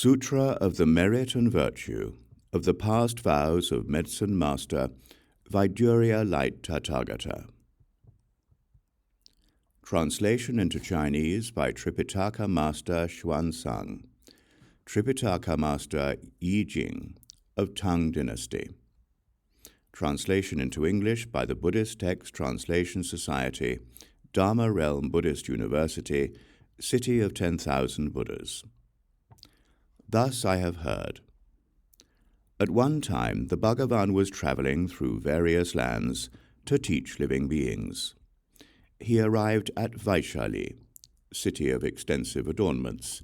Sutra of the Merit and Virtue of the Past Vows of Medicine Master Vaidurya Light Tathagata. Translation into Chinese by Tripitaka Master Xuanzang, Tripitaka Master Yi Jing of Tang Dynasty. Translation into English by the Buddhist Text Translation Society, Dharma Realm Buddhist University, City of 10,000 Buddhas. Thus I have heard. At one time the Bhagavan was travelling through various lands to teach living beings. He arrived at Vaishali, city of extensive adornments,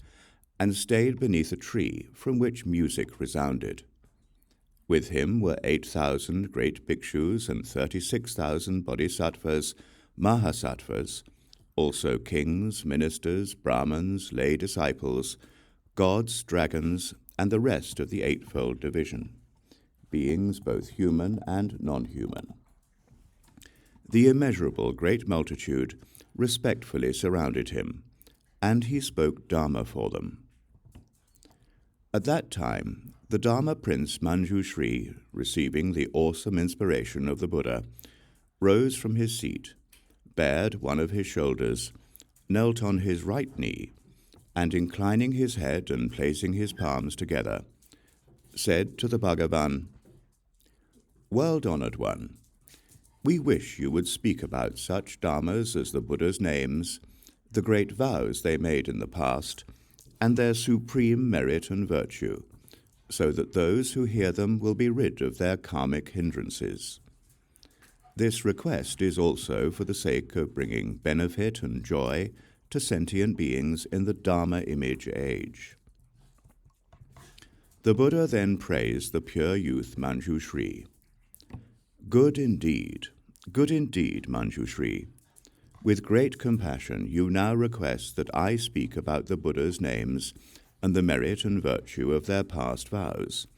and stayed beneath a tree from which music resounded. With him were 8,000 great bhikshus and 36,000 bodhisattvas, mahasattvas, also kings, ministers, brahmins, lay disciples, gods, dragons, and the rest of the eightfold division, beings both human and non-human. The immeasurable great multitude respectfully surrounded him, and he spoke Dharma for them. At that time, the Dharma Prince Manjushri, receiving the awesome inspiration of the Buddha, rose from his seat, bared one of his shoulders, knelt on his right knee, and inclining his head and placing his palms together, said to the Bhagavan, "World-honored one, we wish you would speak about such dharmas as the Buddha's names, the great vows they made in the past, and their supreme merit and virtue, so that those who hear them will be rid of their karmic hindrances. This request is also for the sake of bringing benefit and joy to sentient beings in the Dharma image age." The Buddha then praised the pure youth Manjushri. Good indeed, Manjushri. With great compassion you now request that I speak about the Buddha's names and the merit and virtue of their past vows,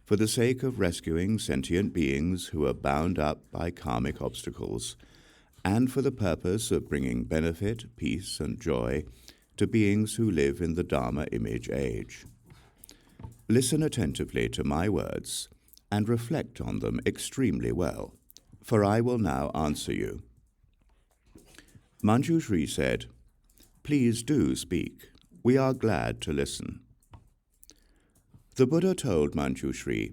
for the sake of rescuing sentient beings who are bound up by karmic obstacles, and for the purpose of bringing benefit, peace, and joy to beings who live in the Dharma image age. Listen attentively to my words, and reflect on them extremely well, for I will now answer you. Manjushri said, "Please do speak. We are glad to listen." The Buddha told Manjushri,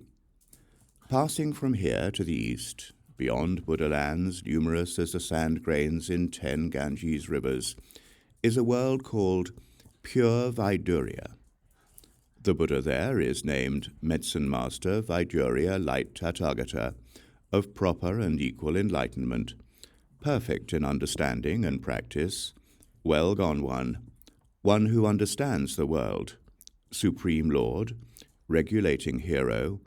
"Passing from here to the east, beyond Buddha lands numerous as the sand grains in 10 Ganges rivers, is a world called Pure Vaidurya. The Buddha there is named Medicine Master Vaidurya Light Tathagata, of proper and equal enlightenment, perfect in understanding and practice, well gone one who understands the world, Supreme Lord, regulating hero,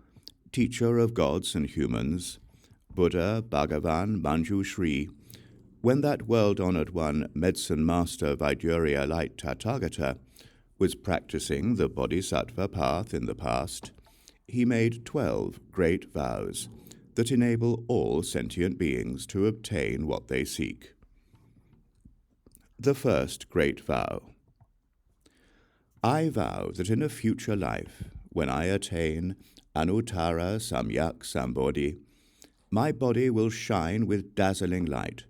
teacher of gods and humans, Buddha, Bhagavan, Manjushri. When that world-honored one, Medicine Master Vaidurya Light Tathagata, was practicing the Bodhisattva path in the past, he made 12 great vows that enable all sentient beings to obtain what they seek. The first great vow. I vow that in a future life, when I attain Anuttara Samyak Sambodhi, my body will shine with dazzling light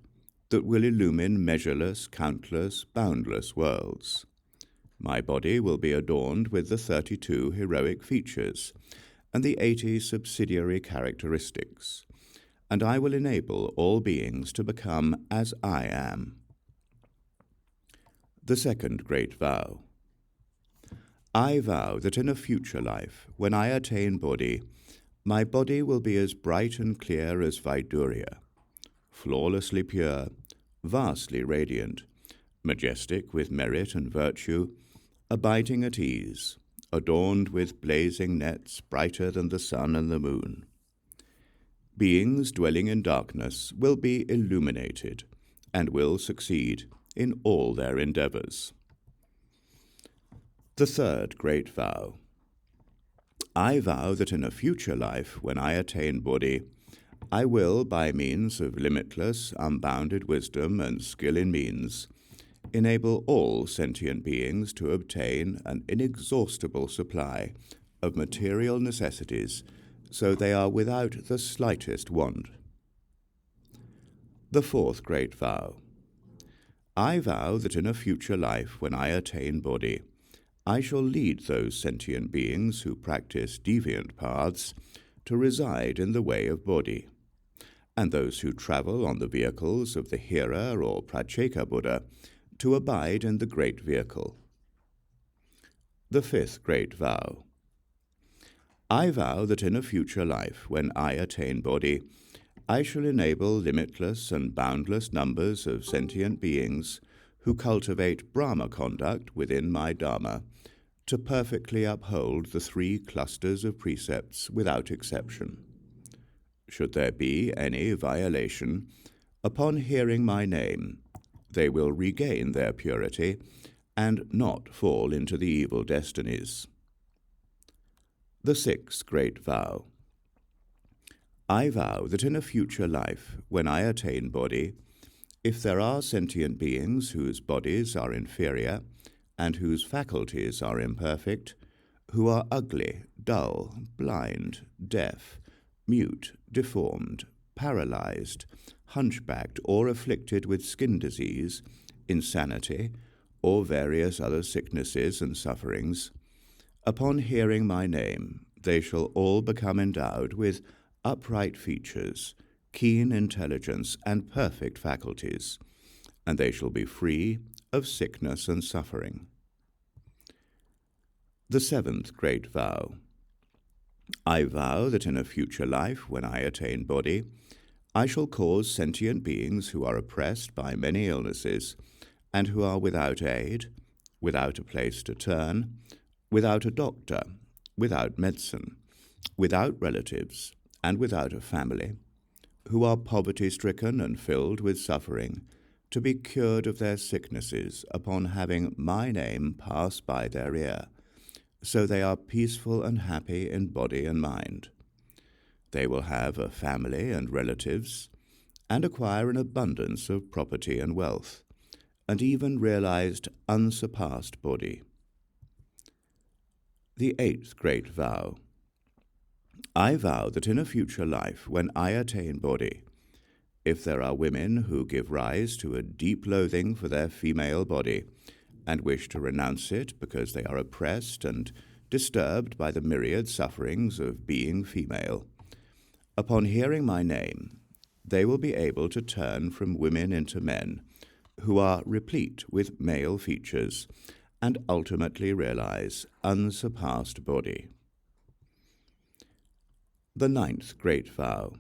that will illumine measureless, countless, boundless worlds. My body will be adorned with the 32 heroic features and the 80 subsidiary characteristics, and I will enable all beings to become as I am. The second great vow. I vow that in a future life, when I attain Bodhi, my body will be as bright and clear as Vaidurya, flawlessly pure, vastly radiant, majestic with merit and virtue, abiding at ease, adorned with blazing nets brighter than the sun and the moon. Beings dwelling in darkness will be illuminated and will succeed in all their endeavors. The third great vow. I vow that in a future life, when I attain Bodhi, I will, by means of limitless, unbounded wisdom and skill in means, enable all sentient beings to obtain an inexhaustible supply of material necessities, so they are without the slightest want. The fourth great vow. I vow that in a future life, when I attain body, I shall lead those sentient beings who practice deviant paths to reside in the way of body, and those who travel on the vehicles of the Hira or Prajeka Buddha to abide in the great vehicle. The fifth great vow. I vow that in a future life, when I attain body, I shall enable limitless and boundless numbers of sentient beings who cultivate Brahma conduct within my Dharma to perfectly uphold the 3 clusters of precepts without exception. Should there be any violation, upon hearing my name, they will regain their purity and not fall into the evil destinies. The sixth great vow. I vow that in a future life, when I attain body, if there are sentient beings whose bodies are inferior and whose faculties are imperfect, who are ugly, dull, blind, deaf, mute, deformed, paralyzed, hunchbacked, or afflicted with skin disease, insanity, or various other sicknesses and sufferings, upon hearing my name, they shall all become endowed with upright features, keen intelligence, and perfect faculties, and they shall be free of sickness and suffering. The seventh great vow. I vow that in a future life, when I attain body, I shall cause sentient beings who are oppressed by many illnesses and who are without aid, without a place to turn, without a doctor, without medicine, without relatives, and without a family, who are poverty-stricken and filled with suffering, to be cured of their sicknesses upon having my name pass by their ear, so they are peaceful and happy in body and mind. They will have a family and relatives, and acquire an abundance of property and wealth, and even realized unsurpassed body. The eighth great vow. I vow that in a future life, when I attain body, if there are women who give rise to a deep loathing for their female body, and wish to renounce it because they are oppressed and disturbed by the myriad sufferings of being female, upon hearing my name, they will be able to turn from women into men, who are replete with male features, and ultimately realize unsurpassed body. The ninth great vow.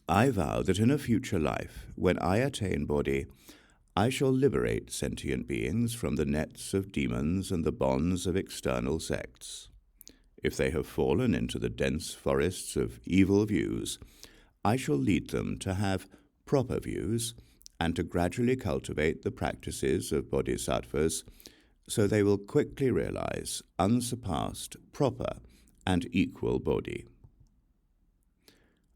I vow that in a future life, when I attain body, I shall liberate sentient beings from the nets of demons and the bonds of external sects. If they have fallen into the dense forests of evil views, I shall lead them to have proper views and to gradually cultivate the practices of bodhisattvas, so they will quickly realize unsurpassed, proper, and equal body.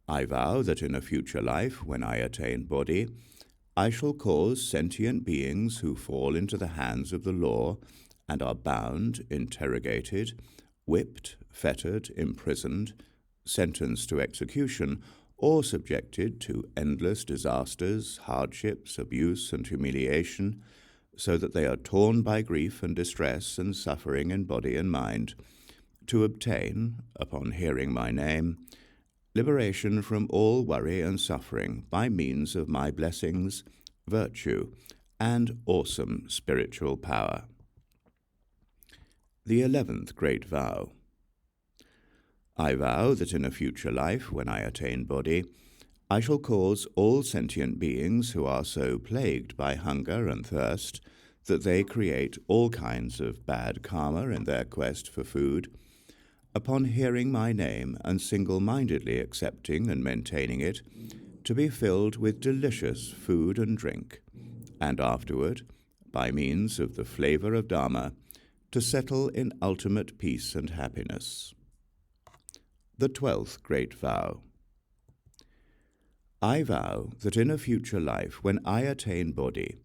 I vow that in a future life, when I attain body, I shall cause sentient beings who fall into the hands of the law and are bound, interrogated, whipped, fettered, imprisoned, sentenced to execution, or subjected to endless disasters, hardships, abuse, and humiliation, so that they are torn by grief and distress and suffering in body and mind, to obtain, upon hearing my name, liberation from all worry and suffering by means of my blessings, virtue, and awesome spiritual power. The 11th great vow. I vow that in a future life, when I attain body, I shall cause all sentient beings who are so plagued by hunger and thirst that they create all kinds of bad karma in their quest for food, upon hearing my name and single-mindedly accepting and maintaining it, to be filled with delicious food and drink, and afterward, by means of the flavor of Dharma, to settle in ultimate peace and happiness. The 12th great vow. I vow that in a future life, when I attain body,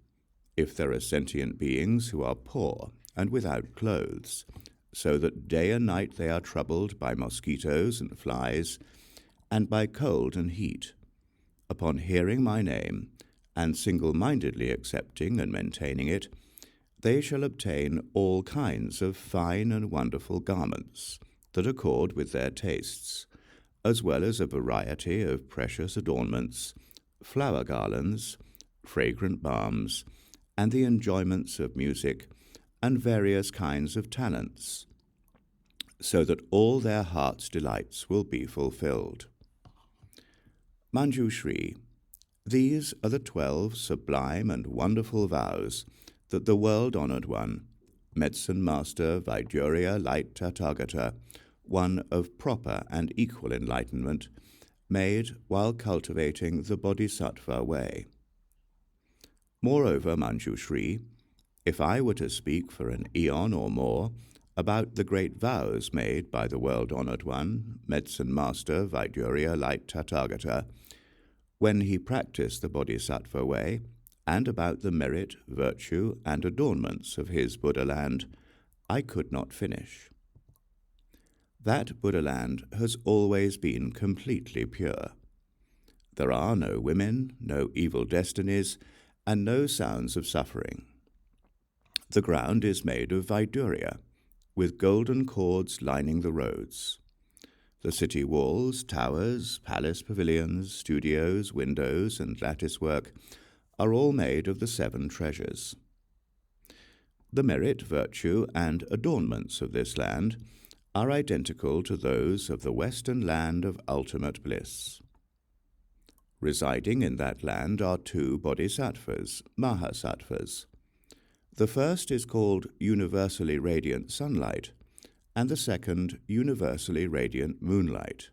if there are sentient beings who are poor and without clothes, so that day and night they are troubled by mosquitoes and flies, and by cold and heat, upon hearing my name, and single-mindedly accepting and maintaining it, they shall obtain all kinds of fine and wonderful garments that accord with their tastes, as well as a variety of precious adornments, flower garlands, fragrant balms, and the enjoyments of music, and various kinds of talents, so that all their heart's delights will be fulfilled. Manjushri, these are the 12 sublime and wonderful vows that the world-honored one, Medicine Master Vaidurya Light Tathagata, one of proper and equal enlightenment, made while cultivating the Bodhisattva way. Moreover, Manjushri, if I were to speak for an eon or more about the great vows made by the world-honored one, Medicine Master Vaidurya Light Tathagata, when he practiced the Bodhisattva way, and about the merit, virtue, and adornments of his Buddha land, I could not finish. That Buddha land has always been completely pure. There are no women, no evil destinies, and no sounds of suffering. The ground is made of Vaidurya, with golden cords lining the roads. The city walls, towers, palace pavilions, studios, windows, and latticework are all made of the 7 treasures. The merit, virtue, and adornments of this land are identical to those of the western land of ultimate bliss. Residing in that land are 2 bodhisattvas, mahasattvas. The first is called universally radiant sunlight, and the second universally radiant moonlight.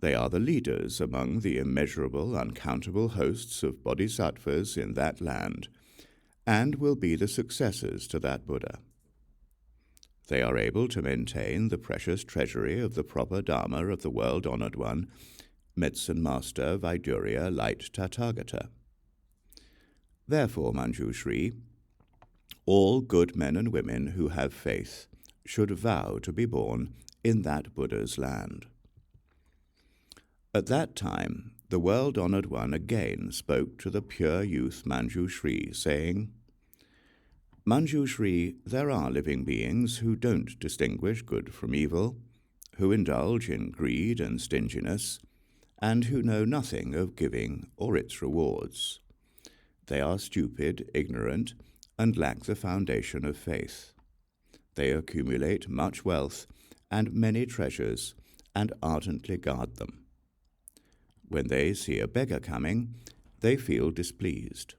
They are the leaders among the immeasurable, uncountable hosts of bodhisattvas in that land, and will be the successors to that Buddha. They are able to maintain the precious treasury of the proper Dharma of the world-honored one, Medicine Master Vaidurya Light Tathagata. Therefore, Manjushri, all good men and women who have faith should vow to be born in that Buddha's land. At that time, the world-honored one again spoke to the pure youth Manjushri, saying, Manjushri, there are living beings who don't distinguish good from evil, who indulge in greed and stinginess, and who know nothing of giving or its rewards. They are stupid, ignorant, and lack the foundation of faith. They accumulate much wealth and many treasures, and ardently guard them. When they see a beggar coming, they feel displeased.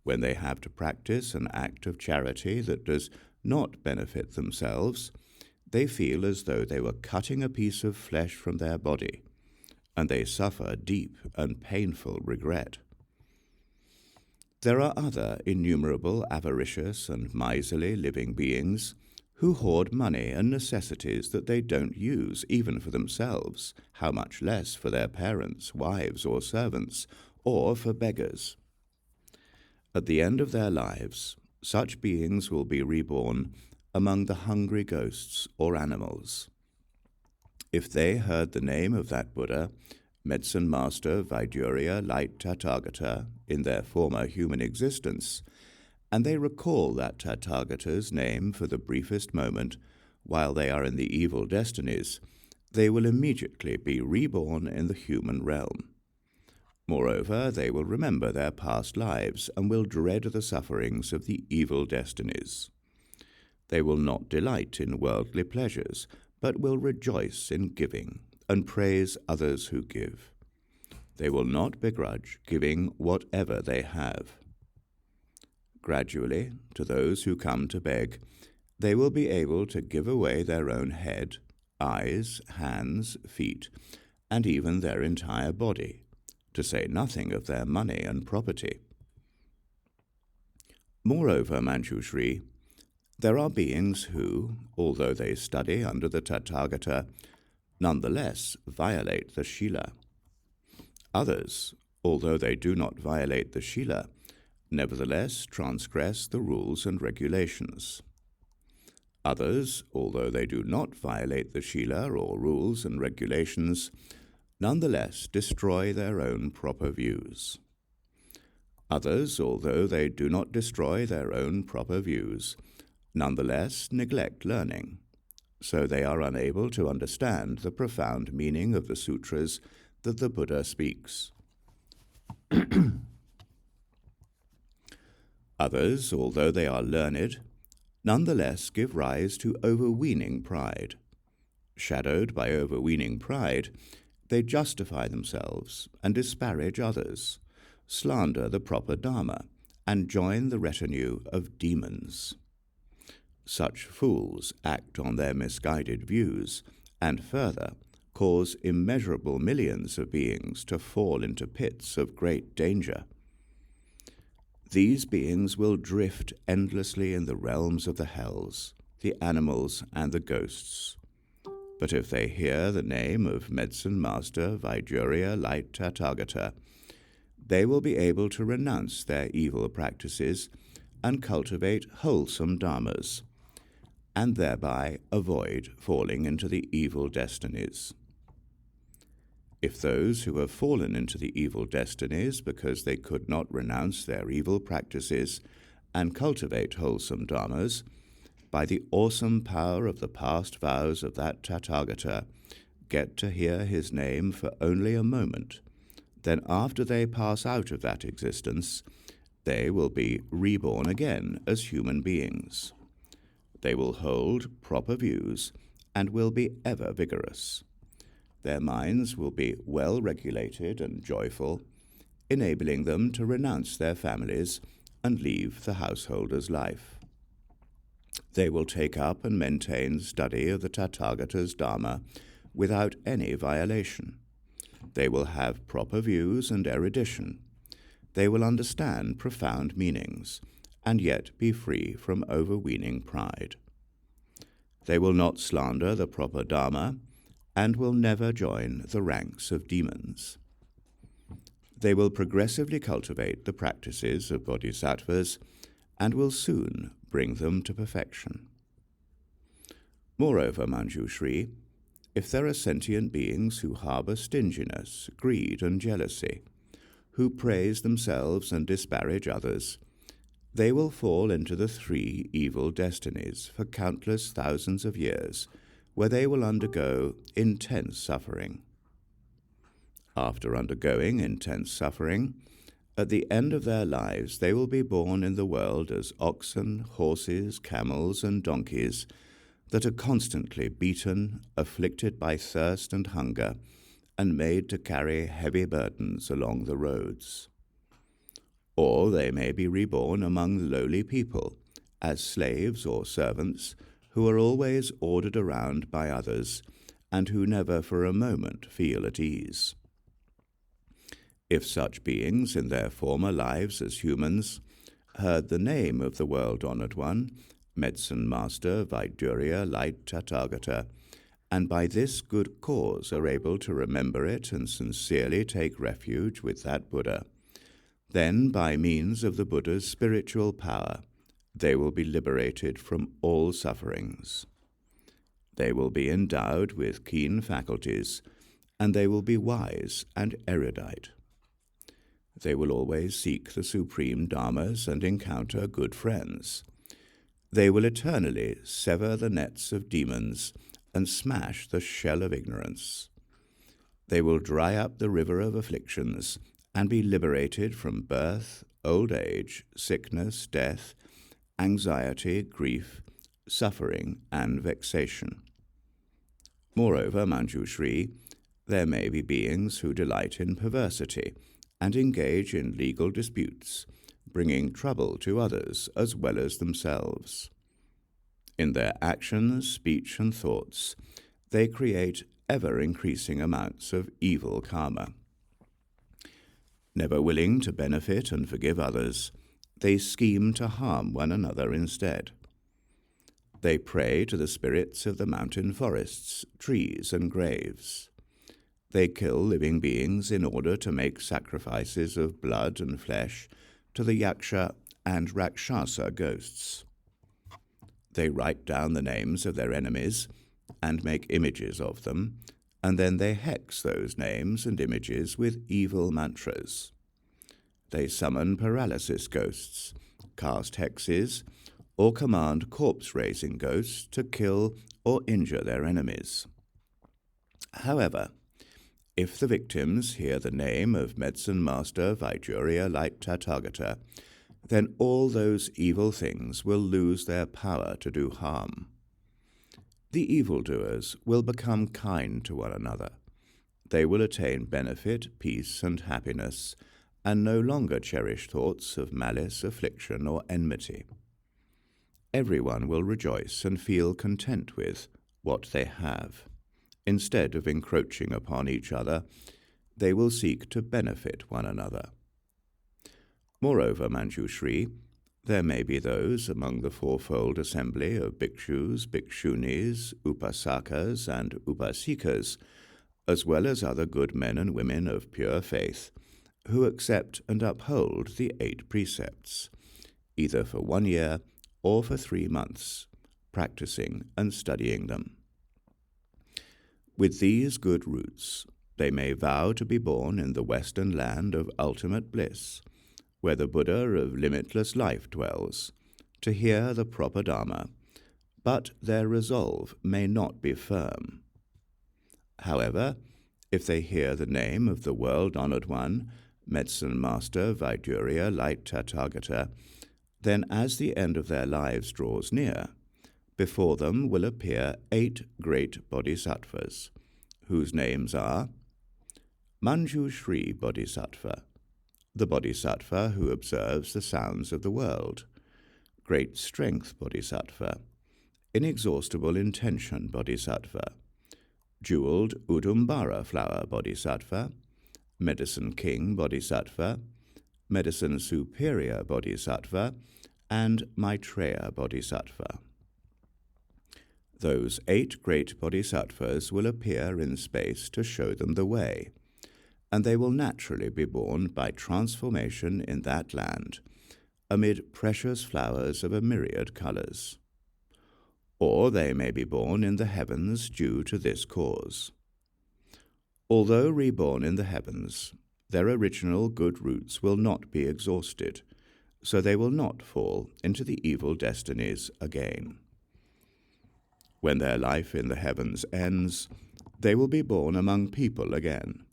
When they have to practice an act of charity that does not benefit themselves, they feel as though they were cutting a piece of flesh from their body, and they suffer deep and painful regret. There are other innumerable avaricious and miserly living beings who hoard money and necessities that they don't use even for themselves, how much less for their parents, wives, or servants, or for beggars. At the end of their lives, such beings will be reborn among the hungry ghosts or animals. If they heard the name of that Buddha, Medicine Master Vaidurya Light Tathagata, in their former human existence, and they recall that Tathagata's name for the briefest moment while they are in the evil destinies, they will immediately be reborn in the human realm. Moreover, they will remember their past lives and will dread the sufferings of the evil destinies. They will not delight in worldly pleasures, but will rejoice in giving and praise others who give. They will not begrudge giving whatever they have. Gradually, to those who come to beg, they will be able to give away their own head, eyes, hands, feet, and even their entire body, to say nothing of their money and property. Moreover, Manjushri, there are beings who, although they study under the Tathagata, nonetheless violate the Shila. Others, although they do not violate the Shila, nevertheless transgress the rules and regulations. Others, although they do not violate the Shila or rules and regulations, nonetheless destroy their own proper views. Others, although they do not destroy their own proper views, nonetheless neglect learning, so they are unable to understand the profound meaning of the sutras that the Buddha speaks. Others, although they are learned, nonetheless give rise to overweening pride. Shadowed by overweening pride, they justify themselves and disparage others, slander the proper Dharma, and join the retinue of demons. Such fools act on their misguided views, and further, cause immeasurable millions of beings to fall into pits of great danger. These beings will drift endlessly in the realms of the hells, the animals, and the ghosts. But if they hear the name of Medicine Master Vaidurya Light Tathagata, they will be able to renounce their evil practices and cultivate wholesome dharmas, and thereby avoid falling into the evil destinies. If those who have fallen into the evil destinies because they could not renounce their evil practices and cultivate wholesome dharmas, by the awesome power of the past vows of that Tathagata, get to hear his name for only a moment, then after they pass out of that existence, they will be reborn again as human beings. They will hold proper views and will be ever vigorous. Their minds will be well regulated and joyful, enabling them to renounce their families and leave the householder's life. They will take up and maintain study of the Tathagata's Dharma without any violation. They will have proper views and erudition. They will understand profound meanings, and yet be free from overweening pride. They will not slander the proper Dharma, and will never join the ranks of demons. They will progressively cultivate the practices of bodhisattvas, and will soon bring them to perfection. Moreover, Manjushri, if there are sentient beings who harbor stinginess, greed, and jealousy, who praise themselves and disparage others, they will fall into the 3 evil destinies for countless thousands of years, where they will undergo intense suffering. After undergoing intense suffering, at the end of their lives they will be born in the world as oxen, horses, camels, and donkeys that are constantly beaten, afflicted by thirst and hunger, and made to carry heavy burdens along the roads. Or they may be reborn among lowly people, as slaves or servants, who are always ordered around by others, and who never for a moment feel at ease. If such beings in their former lives as humans heard the name of the world-honored one, Medicine Master Vaidurya Light Tathagata, and by this good cause are able to remember it and sincerely take refuge with that Buddha, then by means of the Buddha's spiritual power, they will be liberated from all sufferings. They will be endowed with keen faculties, and they will be wise and erudite. They will always seek the supreme dharmas and encounter good friends. They will eternally sever the nets of demons and smash the shell of ignorance. They will dry up the river of afflictions and be liberated from birth, old age, sickness, death, anxiety, grief, suffering, and vexation. Moreover, Manjushri, there may be beings who delight in perversity and engage in legal disputes, bringing trouble to others as well as themselves. In their actions, speech, and thoughts, they create ever-increasing amounts of evil karma. Never willing to benefit and forgive others, they scheme to harm one another instead. They pray to the spirits of the mountain forests, trees, and graves. They kill living beings in order to make sacrifices of blood and flesh to the Yaksha and Rakshasa ghosts. They write down the names of their enemies and make images of them, and then they hex those names and images with evil mantras. They summon paralysis ghosts, cast hexes, or command corpse-raising ghosts to kill or injure their enemies. However, if the victims hear the name of Medicine Master Vaidurya like Tathagata, then all those evil things will lose their power to do harm. The evildoers will become kind to one another. They will attain benefit, peace, and happiness, and no longer cherish thoughts of malice, affliction, or enmity. Everyone will rejoice and feel content with what they have. Instead of encroaching upon each other, they will seek to benefit one another. Moreover, Manjushri, there may be those among the fourfold assembly of bhikshus, bhikshunis, upasakas, and upasikas, as well as other good men and women of pure faith, who accept and uphold the 8 precepts, either for 1 year or for 3 months, practicing and studying them. With these good roots, they may vow to be born in the western land of ultimate bliss, where the Buddha of limitless life dwells, to hear the proper Dharma, but their resolve may not be firm. However, if they hear the name of the world-honored one, Medicine Master Vaidurya Light Tathagata, then as the end of their lives draws near, before them will appear 8 great bodhisattvas, whose names are Manjushri Bodhisattva, the Bodhisattva who observes the sounds of the world; Great Strength Bodhisattva; Inexhaustible Intention Bodhisattva; Jeweled Udumbara Flower Bodhisattva; Medicine King Bodhisattva; Medicine Superior Bodhisattva; and Maitreya Bodhisattva. Those 8 great bodhisattvas will appear in space to show them the way, and they will naturally be born by transformation in that land, amid precious flowers of a myriad colors. Or they may be born in the heavens due to this cause. Although reborn in the heavens, their original good roots will not be exhausted, so they will not fall into the evil destinies again. When their life in the heavens ends, they will be born among people again.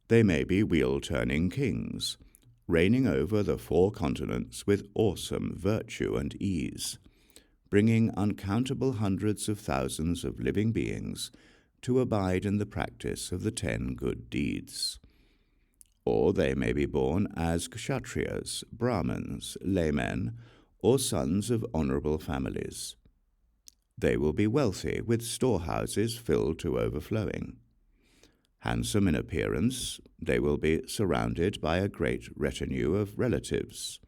They may be wheel-turning kings, reigning over the 4 continents with awesome virtue and ease, bringing uncountable hundreds of thousands of living beings to abide in the practice of the 10 good deeds. Or they may be born as kshatriyas, brahmins, laymen, or sons of honorable families. They will be wealthy, with storehouses filled to overflowing. Handsome in appearance, they will be surrounded by a great retinue of relatives.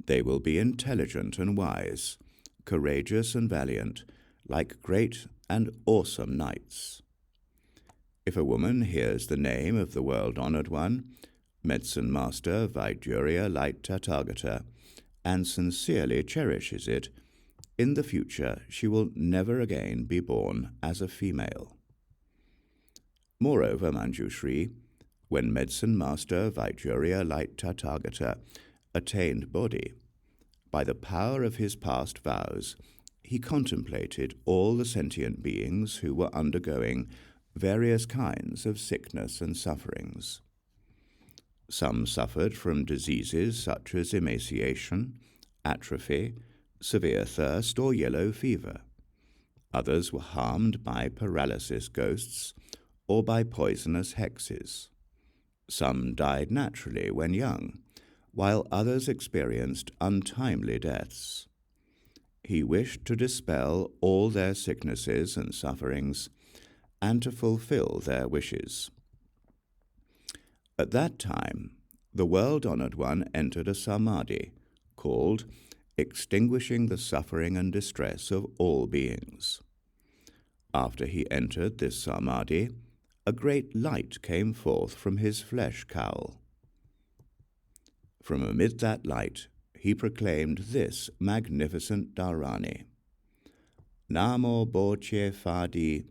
They will be intelligent and wise, courageous and valiant, like great and awesome knights. If a woman hears the name of the world-honored one, Medicine Master Vaidurya Light Tathagata, and sincerely cherishes it, in the future she will never again be born as a female. Moreover, Manjushri, when Medicine Master Vaidurya Light Tathagata attained Bodhi, by the power of his past vows, he contemplated all the sentient beings who were undergoing various kinds of sickness and sufferings. Some suffered from diseases such as emaciation, atrophy, severe thirst, or yellow fever. Others were harmed by paralysis ghosts or by poisonous hexes. Some died naturally when young, while others experienced untimely deaths. He wished to dispel all their sicknesses and sufferings, and to fulfill their wishes. At that time, the world-honored one entered a samadhi, called Extinguishing the Suffering and Distress of All Beings. After he entered this samadhi, a great light came forth from his flesh cowl. From amid that light, he proclaimed this magnificent dharani. Namo boche fadi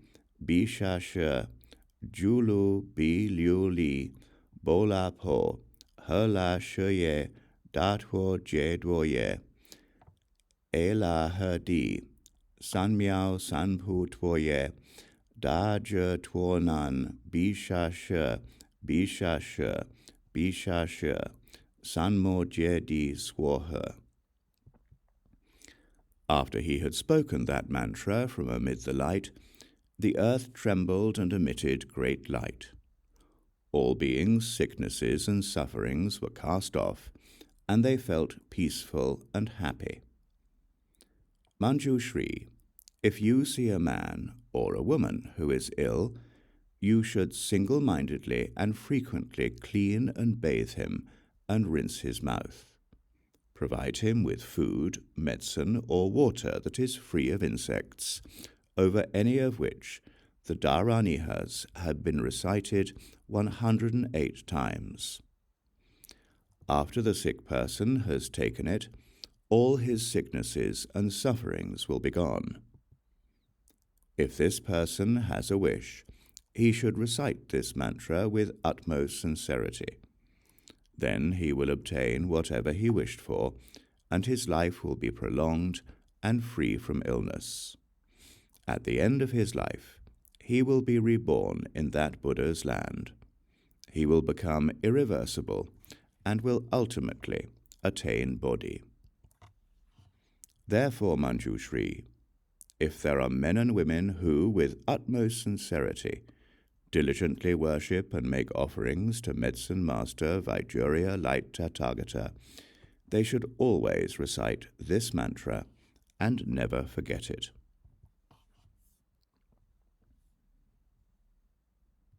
bishasha julu bi liu li bola po hela sheye datwo jedwoye ela herdi sanmiao sanpu twoye daja twonan bishasha bishasha bishasha sanmo jedi swaha. After he had spoken that mantra from amid the light, the earth trembled and emitted great light. All beings, sicknesses, and sufferings were cast off, and they felt peaceful and happy. Manjushri, if you see a man or a woman who is ill, you should single-mindedly and frequently clean and bathe him and rinse his mouth. Provide him with food, medicine, or water that is free of insects, over any of which the Dharanihas had been recited 108 times. After the sick person has taken it, all his sicknesses and sufferings will be gone. If this person has a wish, he should recite this mantra with utmost sincerity. Then he will obtain whatever he wished for, and his life will be prolonged and free from illness. At the end of his life, he will be reborn in that Buddha's land. He will become irreversible and will ultimately attain Bodhi. Therefore, Manjushri, if there are men and women who, with utmost sincerity, diligently worship and make offerings to Medicine Master Vaidurya Light Tathagata, they should always recite this mantra and never forget it.